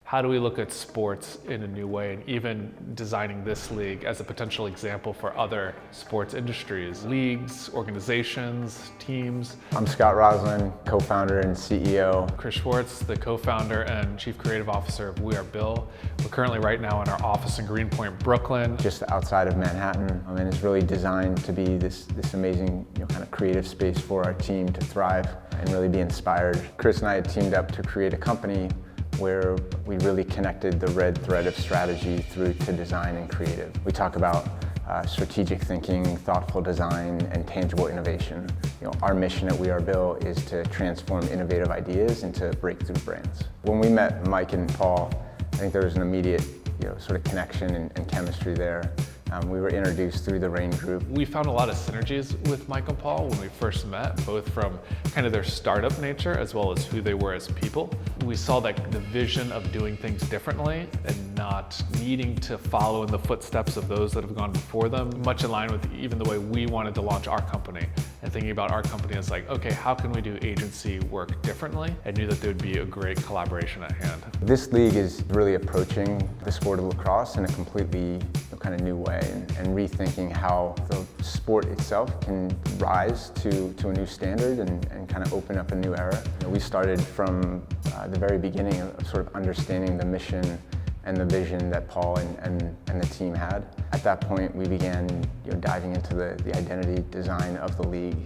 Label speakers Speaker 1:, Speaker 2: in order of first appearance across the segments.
Speaker 1: how do we look at sports in a new way, and even designing this league as a potential example for other sports industries, leagues, organizations, teams.
Speaker 2: I'm Scott Roslin, co-founder and CEO.
Speaker 1: Chris Schwartz, the co-founder and chief creative officer of We Are Bill. We're currently right now in our office in Greenpoint, Brooklyn.
Speaker 2: Just outside of Manhattan, and it's really designed to be this amazing kind of creative space for our team to thrive and really be inspired. Chris and I had teamed up to create a company where we really connected the red thread of strategy through to design and creative. We talk about strategic thinking, thoughtful design, and tangible innovation. Our mission at We Are Bill is to transform innovative ideas into breakthrough brands. When we met Mike and Paul, I think there was an immediate sort of connection and chemistry there. We were introduced through the Rain Group.
Speaker 1: We found a lot of synergies with Mike and Paul when we first met, both from kind of their startup nature as well as who they were as people. We saw that the vision of doing things differently and not needing to follow in the footsteps of those that have gone before them, much in line with even the way we wanted to launch our company. And thinking about our company as like, okay, how can we do agency work differently? I knew that there would be a great collaboration at hand.
Speaker 2: This league is really approaching the sport of lacrosse in a completely kind of new way and rethinking how the sport itself can rise to a new standard and kind of open up a new era. We started from the very beginning of sort of understanding the mission and the vision that Paul and the team had. At that point, we began diving into the identity design of the league.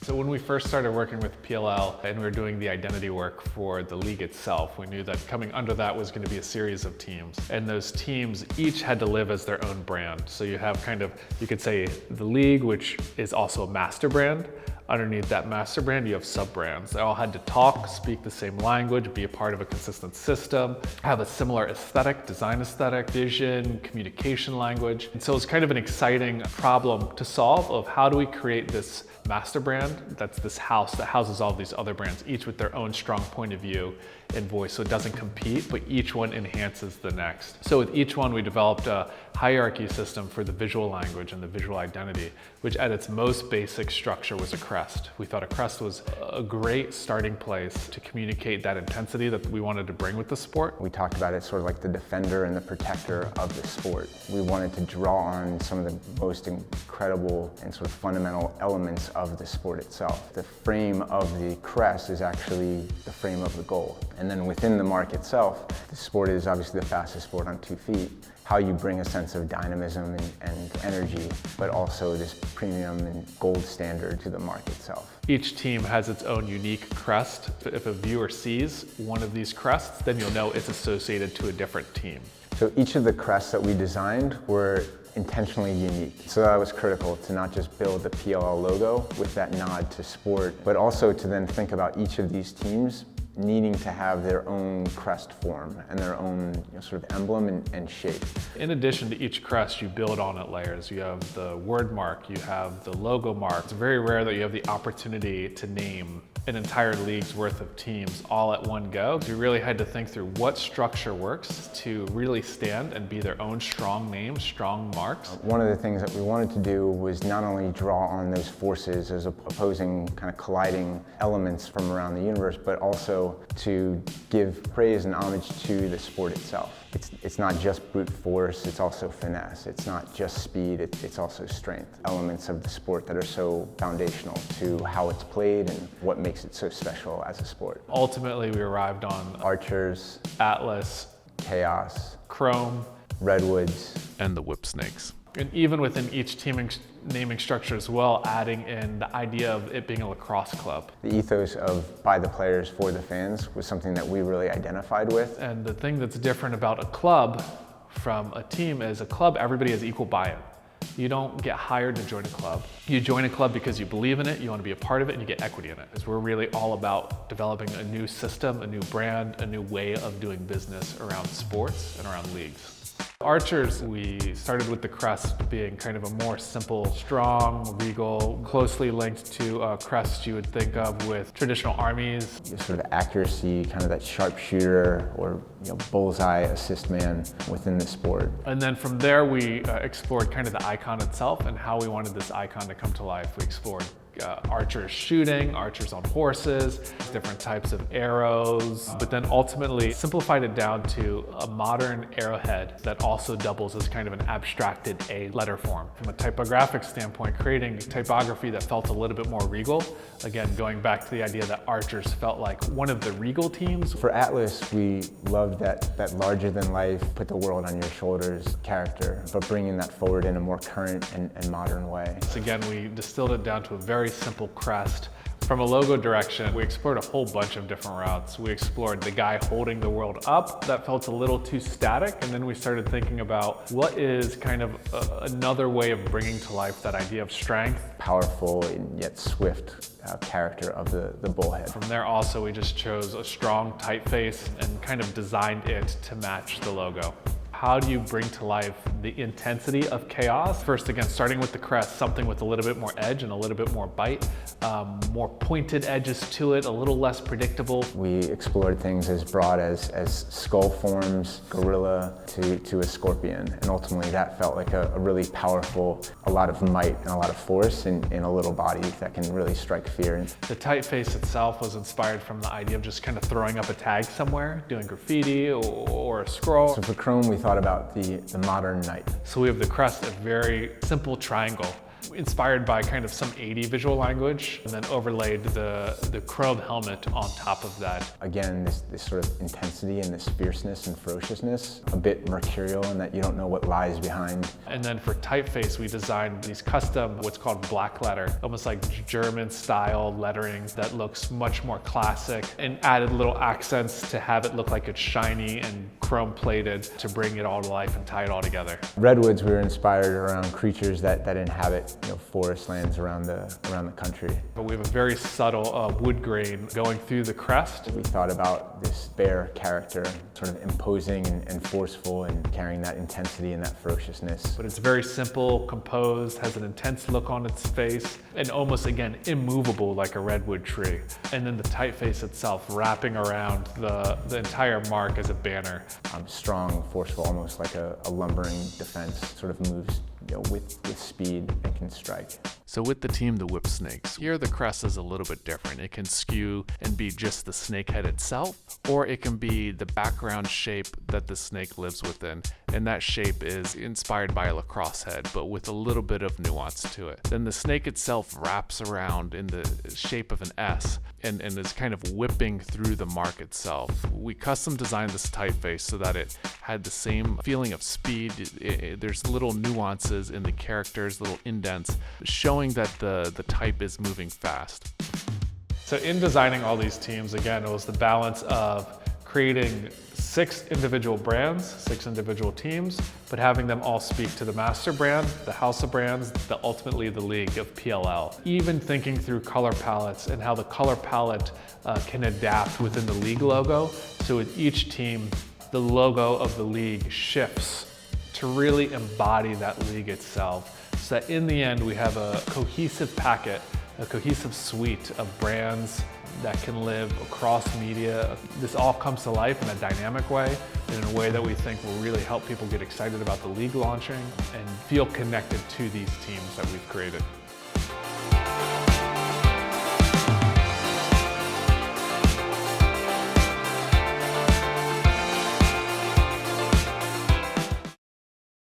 Speaker 1: So when we first started working with PLL and we were doing the identity work for the league itself, we knew that coming under that was going to be a series of teams. And those teams each had to live as their own brand. So you have kind of, you could say the league, which is also a master brand. Underneath that master brand, you have sub-brands. They all had to talk, speak the same language, be a part of a consistent system, have a similar aesthetic, design aesthetic, vision, communication language. And so it's kind of an exciting problem to solve of how do we create this master brand that's this house that houses all these other brands, each with their own strong point of view and voice, so it doesn't compete, but each one enhances the next. So with each one, we developed a hierarchy system for the visual language and the visual identity, which at its most basic structure was a crest. We thought a crest was a great starting place to communicate that intensity that we wanted to bring with the sport.
Speaker 2: We talked about it sort of like the defender and the protector of the sport. We wanted to draw on some of the most incredible and sort of fundamental elements of the sport itself. The frame of the crest is actually the frame of the goal. And then within the mark itself, the sport is obviously the fastest sport on 2 feet. How you bring a sense of dynamism and energy, but also this premium and gold standard to the mark itself.
Speaker 1: Each team has its own unique crest. If a viewer sees one of these crests, then you'll know it's associated to a different team.
Speaker 2: So each of the crests that we designed were intentionally unique. So that was critical to not just build the PLL logo with that nod to sport, but also to then think about each of these teams needing to have their own crest form and their own sort of emblem and shape.
Speaker 1: In addition to each crest, you build on it layers. You have the word mark, you have the logo mark. It's very rare that you have the opportunity to name an entire league's worth of teams all at one go. You really had to think through what structure works to really stand and be their own strong names, strong marks.
Speaker 2: One of the things that we wanted to do was not only draw on those forces as opposing kind of colliding elements from around the universe, but also to give praise and homage to the sport itself. It's not just brute force, it's also finesse. It's not just speed, it's also strength. Elements of the sport that are so foundational to how it's played and what makes it so special as a sport.
Speaker 1: Ultimately, we arrived on
Speaker 2: Archers,
Speaker 1: Atlas,
Speaker 2: Chaos,
Speaker 1: Chrome,
Speaker 2: Redwoods,
Speaker 1: and the Whip Snakes. And even within each teaming naming structure as well, adding in the idea of it being a lacrosse club.
Speaker 2: The ethos of by the players, for the fans was something that we really identified with.
Speaker 1: And the thing that's different about a club from a team is a club, everybody has equal buy-in. You don't get hired to join a club. You join a club because you believe in it, you want to be a part of it, and you get equity in it. Because we're really all about developing a new system, a new brand, a new way of doing business around sports and around leagues. Archers, we started with the crest being kind of a more simple, strong, regal, closely linked to crests you would think of with traditional armies.
Speaker 2: Sort of accuracy, kind of that sharpshooter or bullseye assist man within the sport.
Speaker 1: And then from there we explored kind of the icon itself and how we wanted this icon to come to life. We explored archers shooting, archers on horses, different types of arrows, but then ultimately simplified it down to a modern arrowhead that also doubles as kind of an abstracted A letter form. From a typographic standpoint, creating typography that felt a little bit more regal. Again, going back to the idea that archers felt like one of the regal teams.
Speaker 2: For Atlas, we loved that larger than life, put the world on your shoulders character, but bringing that forward in a more current and modern way.
Speaker 1: So again, we distilled it down to a very simple crest. From a logo direction, we explored a whole bunch of different routes. We explored the guy holding the world up. That felt a little too static. And then we started thinking about what is kind of another way of bringing to life that idea of strength.
Speaker 2: Powerful and yet swift character of the bullhead.
Speaker 1: From there also, we just chose a strong typeface and kind of designed it to match the logo. How do you bring to life the intensity of chaos? First, again, starting with the crest, something with a little bit more edge and a little bit more bite, more pointed edges to it, a little less predictable.
Speaker 2: We explored things as broad as skull forms, gorilla to a scorpion, and ultimately that felt like a really powerful, a lot of might and a lot of force in a little body that can really strike fear.
Speaker 1: The typeface itself was inspired from the idea of just kind of throwing up a tag somewhere, doing graffiti or a scroll.
Speaker 2: So for Chrome, we thought about the modern knight.
Speaker 1: So we have the crest, a very simple triangle, inspired by kind of some 80 visual language, and then overlaid the chrome helmet on top of that.
Speaker 2: Again, this sort of intensity and this fierceness and ferociousness, a bit mercurial in that you don't know what lies behind.
Speaker 1: And then for typeface, we designed these custom, what's called black letter, almost like German style lettering that looks much more classic, and added little accents to have it look like it's shiny and chrome plated to bring it all to life and tie it all together.
Speaker 2: Redwoods, we were inspired around creatures that inhabit forest lands around the country.
Speaker 1: But we have a very subtle wood grain going through the crest.
Speaker 2: We thought about this bear character, sort of imposing and forceful and carrying that intensity and that ferociousness.
Speaker 1: But it's very simple, composed, has an intense look on its face, and almost, again, immovable like a redwood tree. And then the typeface itself wrapping around the entire mark as a banner.
Speaker 2: Strong, forceful, almost like a lumbering defense, sort of moves with speed and can strike.
Speaker 1: So with the team, the Whip Snakes, here the crest is a little bit different. It can skew and be just the snake head itself, or it can be the background shape that the snake lives within. And that shape is inspired by a lacrosse head, but with a little bit of nuance to it. Then the snake itself wraps around in the shape of an S and is kind of whipping through the mark itself. We custom designed this typeface so that it had the same feeling of speed. There's little nuances in the characters, little indents, showing that the type is moving fast. So in designing all these teams, again, it was the balance of creating 6 individual brands, 6 individual teams, but having them all speak to the master brand, the house of brands, ultimately the league of PLL. Even thinking through color palettes and how the color palette can adapt within the league logo. So with each team, the logo of the league shifts to really embody that league itself. So that in the end, we have a cohesive packet, a cohesive suite of brands that can live across media. This all comes to life in a dynamic way, in a way that we think will really help people get excited about the league launching and feel connected to these teams that we've created.